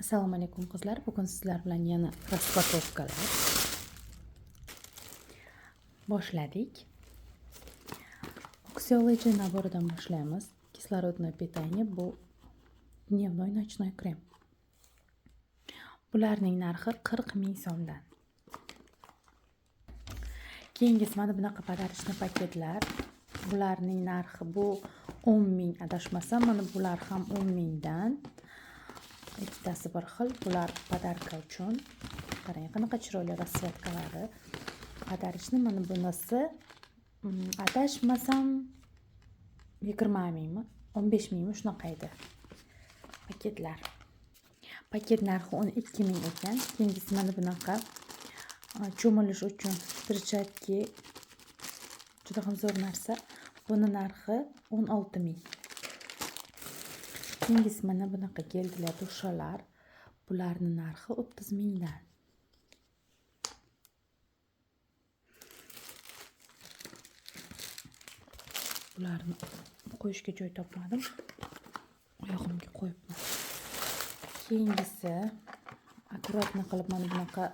Assalomu alaykum qizlar. Bugun sizlar bilan yana распаковкаlar boshladik. Oxyology naboridan boshlaymiz. Kislorodное питание bu dnevnoy ночной krem. Bularning narxi 40 ming so'mdan. Keyingisi mana bunaqa podarочный paketlar. Bularning narxi bu 10 ming adashmasam, mana bular ham 10 mingdan. Ikkitasi bir xil, bular podarka uchun. Qarang, qanaqa chiroyli rasvetkalari. Podarочный mana bunisi adashmasam 20 mingmi, 15 mingmi shunaqa edi. Paketlar. Paket narxi 12 ming ekan. Keyingisi mana bunaqa cho'milish uchun перчатки juda ham zo'r narsa. Buni narxi 16 ming. Keyingisi mana bunaqa geldilar, dushalar. Bularning narxi 30 mingdan. Bularni qo'yishga joy topmadim. Oyog'imga qo'yibman. Keyingisi akkuratni qilib mana bunaqa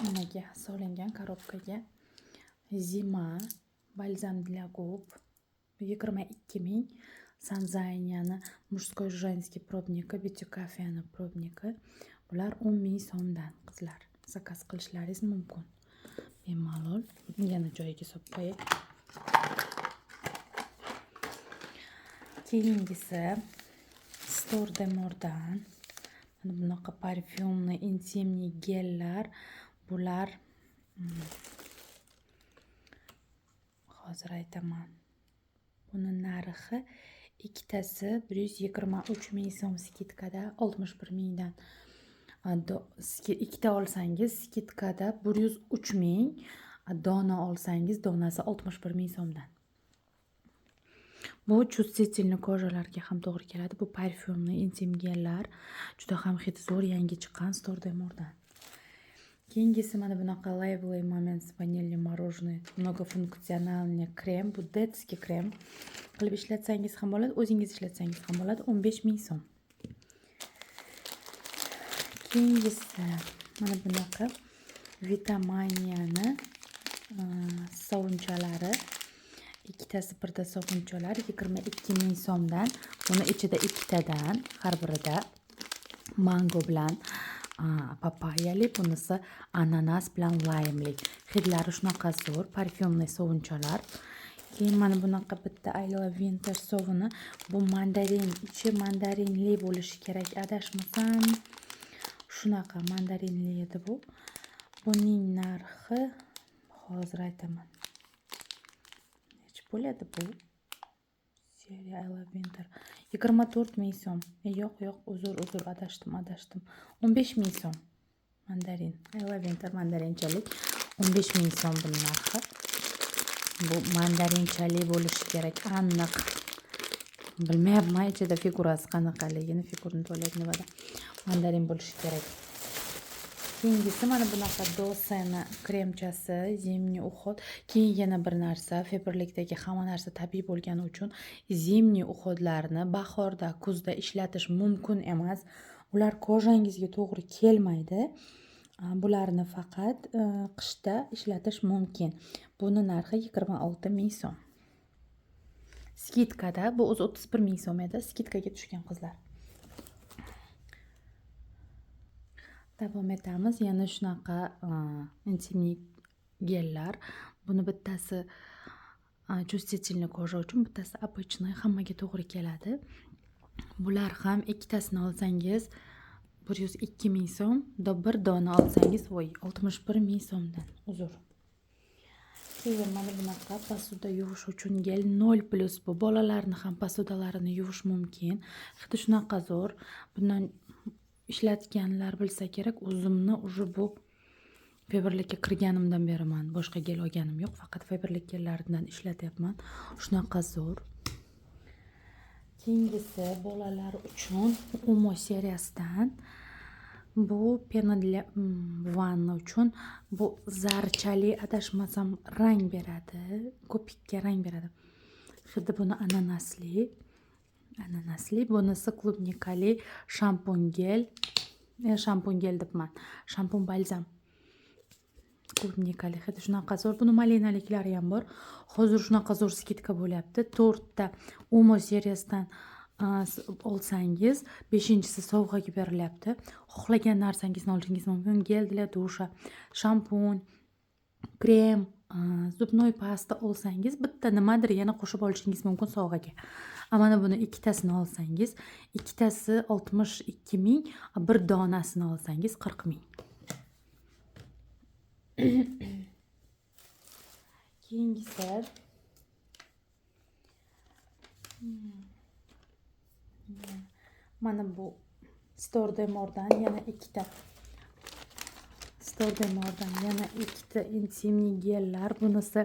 nimaga solingan korobkaga Zima balzam для губ 22 ming. Sanzayani мужской женский пробники, Beauty Cafe'ni пробники. Bular 10 ming so'mdan qizlar. Zakaz qilishlaringiz mumkin. Bemalol yana joyiga solib qo'ying. Keyingisi Store de Mordan mana bunaqa parfyumli intimniy gellar. Bular hozir aytaman. Buni narxi ikkitasi 123 ming so'm skidkada 61 mingdan. Ikkita olsangiz skidkada 103 ming, dona olsangiz donasi 61 ming so'mdan. Bu чувствительный ko'jalarga ham to'g'ri keladi. Bu parfyumli intim gellar. Juda ham hidi zo'r, yangi chiqqan Store de Mordan. Keyingisi mana bunaqa Lively Moments vanilli мороженое многофункциональный krem. Bu детский krem. Qilib ishlatsangiz ham bo'ladi, o'zingiz ishlatsangiz ham bo'ladi. 15 ming so'm. Keyingisi mana bunaqa Vitamania'ni sovunchalari. Ikkitasi birda sovunchalar 22 ming so'mdan. Buni ichida ikkitadan, har birida mango bilan papayali, bunisi ananas bilan laymli. Hidlari shunaqa zo'r, parfyumli sovunchalar. Keyin mana bunaqa bitta I Love Winter sovuni. Bu mandarin, ichi mandarinli bo'lishi kerak. Adashmasam shunaqa mandarinli edi bu. Buning narxi hozir aytaman. Nech bo'ladi bu? Seriya I Love Winter 24 ming so'm. Yo'q, uzr, adashdim. 15 ming so'm. Mandarin. I Love Winter mandarinchalik 15 ming so'm buning narxi. Bu mandarinchalik bo'lishi kerak, aniq. Bilmayapman ichida figurasi qanaqaligini, figurni to'liq nimada. Mandarin bo'lishi kerak. Keyingisi mana bunaqa Doseni kremchasi, zimniy uhod. Keyin yana bir narsa, febrlikdagi hamma narsa tabiiy bo'lgani uchun zimniy uhodlarni bahorda, kuzda ishlatish mumkin emas. Ular kojangizga to'g'ri kelmaydi. Bularni faqat qishda ishlatish mumkin. Buni narxi 26 ming so'm. Skidkada bu o'zi 31 ming so'm edi. Skidkaga tushgan qizlar. Davom etamiz. Yana shunaqa intimniy gellar. Buni bittasi чувствительный koja uchun, bittasi обычный, hammaga to'g'ri keladi. Bular ham ikkitasini olsangiz 102 ming so'm, bir dona olsangiz 61 ming so'mdan. Uzr. Keyin mana bunaqa posuda yuvish uchun gel 0+. Bu bolalarni ham posudalarini yuvish mumkin. Hidi shunaqa zo'r. Bundan ishlatganlar bilsa kerak. O'zimni уже bu febrlikka kirganimdan beriman. Boshqa gel olganim yo'q, faqat febrlik gellaridan ishlatyapman. Shunaqa zo'r. Keyingisi bolalar uchun Umo seriyasidan. Bu pena для vanna uchun. Bu zarchali, adashmasam rang beradi. Ko'pikka rang beradi. Hidi buni ananasli. Bunisi klubnikali shampun gel. shampun kelibman. Shampun balzam. Klubnikali hidi shunaqa zo'r. Buni malinaliklari ham bor. Hozir shunaqa zo'r skidka bo'lyapti. 4 ta Umo seriyasidan olsangiz 5-si sovg'aga berilyapti. Xohlagan narsangizni olishingiz mumkin. Gel для душа, shampun, krem, zubnoy pasta olsangiz bitta nimadir yana qo'shib olishingiz mumkin sovg'aga. Mana buni ikkitasini olsangiz, ikkitasi 62 ming, bir donasini olsangiz 40 ming. Keyingisi mana bu Stordemordan yana ikkita intimniy gellar. Bunisi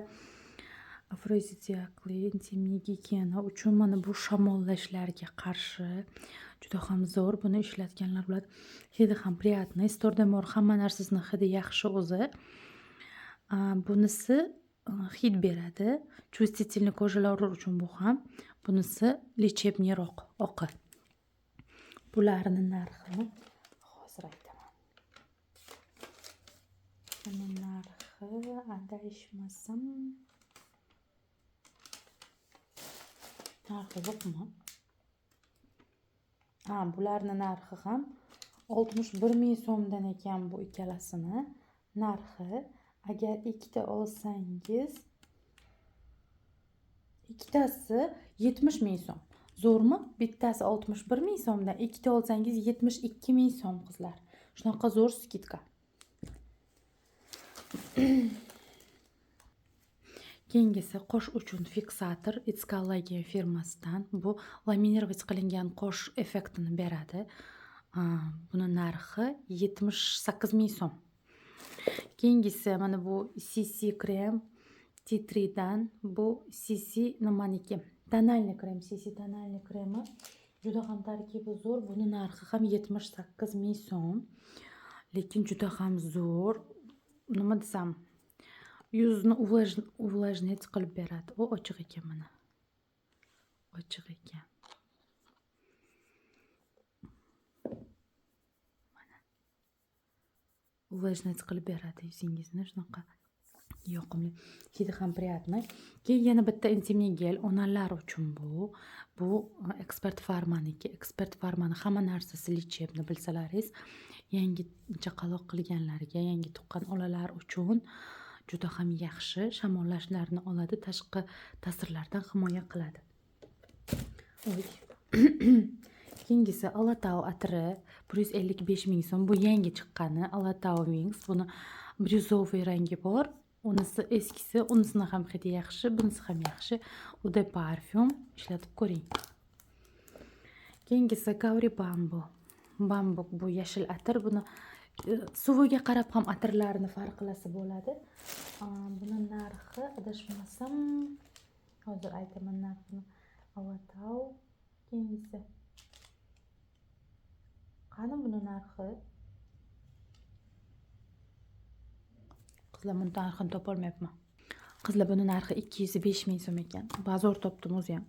afrodiziakli intimniy gigiyena uchun. Mana bu shamollashlarga qarshi juda ham zo'r. Buni ishlatganlar biladi. Hidi ham приятный. Stordemor hamma narsasini hidi yaxshi o'zi. Bunisi hid beradi. Чувствительный ko'jalar uchun bu ham. Bunisi lechebniroq oqi. Bularni narxi hozir aytaman. Buni narxi adashmasam narxi yo'qmi? Bularni narxi ham 61 ming so'mdan ekan bu ikkalasini narxi. Agar ikkita olsangiz, ikkitasi 70 ming so'm. Zo'rmi? Bittasi 61 ming so'mdan, ikkita olsangiz 72 ming so'm qizlar. Shunaqa zo'r skidka. Keyingisi qosh uchun fiksator It's Collagen firmasidan. Bu laminировать qilingan qosh effektini beradi. Buni narxi 78 ming so'm. Keyingisi mana bu CC krem T3dan. Bu CC nimaniki? Tonalniy krem, CC tonalniy kremi. Juda ham tarkibi zo'r. Buni narxi ham 78 ming so'm. Lekin juda ham zo'r. Nima desam? Yuzni увлажнять qilib beradi. U ochiq ekan mana. Ochiq ekan. Mana. Увлажнять qilib beradi yuzingizni shunaqa yoqimli. Hidi ham приятный. Keyin yana bitta intimniy gel onalar uchun bu. Bu Expert Pharmaniki. Expert Pharmani hamma narsasi lechebni bilsalaringiz, yangi chaqaloq qilganlarga, yangi tuqqan olalar uchun juda ham yaxshi. Shamollashlarni oladi, tashqi ta'sirlardan himoya qiladi. Keyingisi Alatau atri 155 ming so'm. Bu yangi chiqqani Alatau Wings. Buni bryuzoviy rangi bor. Unisi eskisi, unisini ham hidi yaxshi, bunisi ham yaxshi. Eau de parfum ishlatib ko'ring. Keyingisi Gauri Bambuk bu yashil atir. Buni suviga qarab ham atirlarni farqlasa bo'ladi. Buni narxi adashmasam hozir aytaman narxini. Alatau. Keyingisi qani buni narxi? Qizlar buni narxini topolmayapman. Qizlar buni narxi 205 ming so'm ekan. Bozor topdim o'zi ham.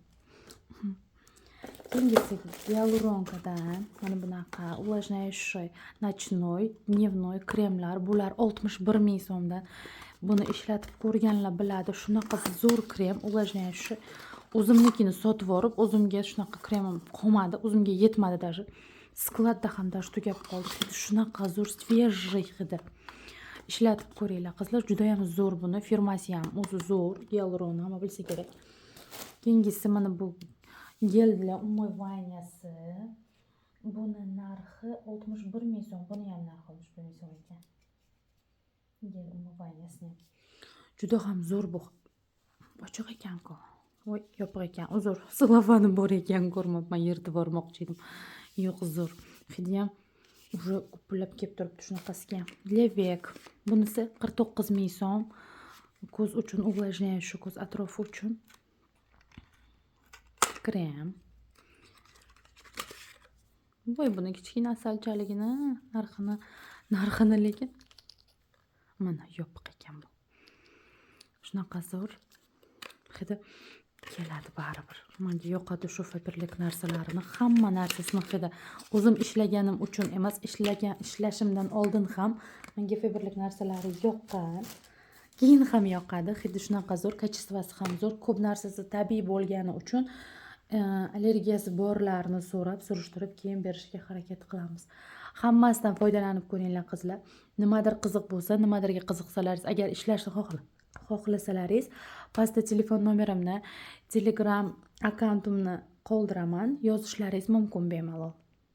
Keyingisi Gyaluronkadan mana bunaqa увлажняющий ночной, дневной kremlar. Bular 61 ming so'mdan. Buni ishlatib ko'rganlar biladi. Shunaqa zo'r krem, увлажняющий. O'zimnikini sotib olib, o'zimga shunaqa kremim qolmadi, o'zimga yetmadi даже. Skladda ham даже tugab qoldi. Shunaqa zo'r, свежий hidi. Ishlatib ko'ringlar qizlar, juda ham zo'r buni. Firmasi ham o'zi zo'r, Gyaluron hamma bilsa kerak. Keyingisi mana bu gel для умыванияsi. Buni narxi 61 ming so'm. Buni ham narxi 61 ming so'm ekan. Gel умыванияsi. Juda ham zo'r bu. Ochiq ekan-ku. Voy, yopiq ekan. Uzr, silofani bor ekan, ko'rmabman, yirtib bormoqchi edim. Yo'q, zo'r. Hidi ham уже gupillab kelib turibdi shunaqasiga. Для век. Bunisi 49 ming so'm. Ko'z uchun увлажняющий, ko'z atrofi uchun krem. Voy, buni kichkina asalchaligini narxini lekin mana yopiq ekan bu. Shunaqa zo'r. Hidi keladi baribir. Menga yoqadi shu fabrlik narsalarini. Hamma narsasini hidi. O'zim ishlaganim uchun emas, ishlashimdan oldin ham menga fabrlik narsalari yoqqan. Keyin ham yoqadi. Hidi shunaqa zo'r, kачествоsi ham zo'r. Ko'p narsasi tabiiy bo'lgani uchun allergiyasi borlarni so'rab, surishtirib keyin berishga harakat qilamiz. Hammasidan foydalanib ko'ringlar qizlar. Nimadir qiziq bo'lsa, nimadirga qiziqsalaringiz, agar ishlashni xohlasalaringiz, pastda telefon nomerimni, Telegram akkauntimni qoldiraman, yozishlaringiz mumkin bemalol.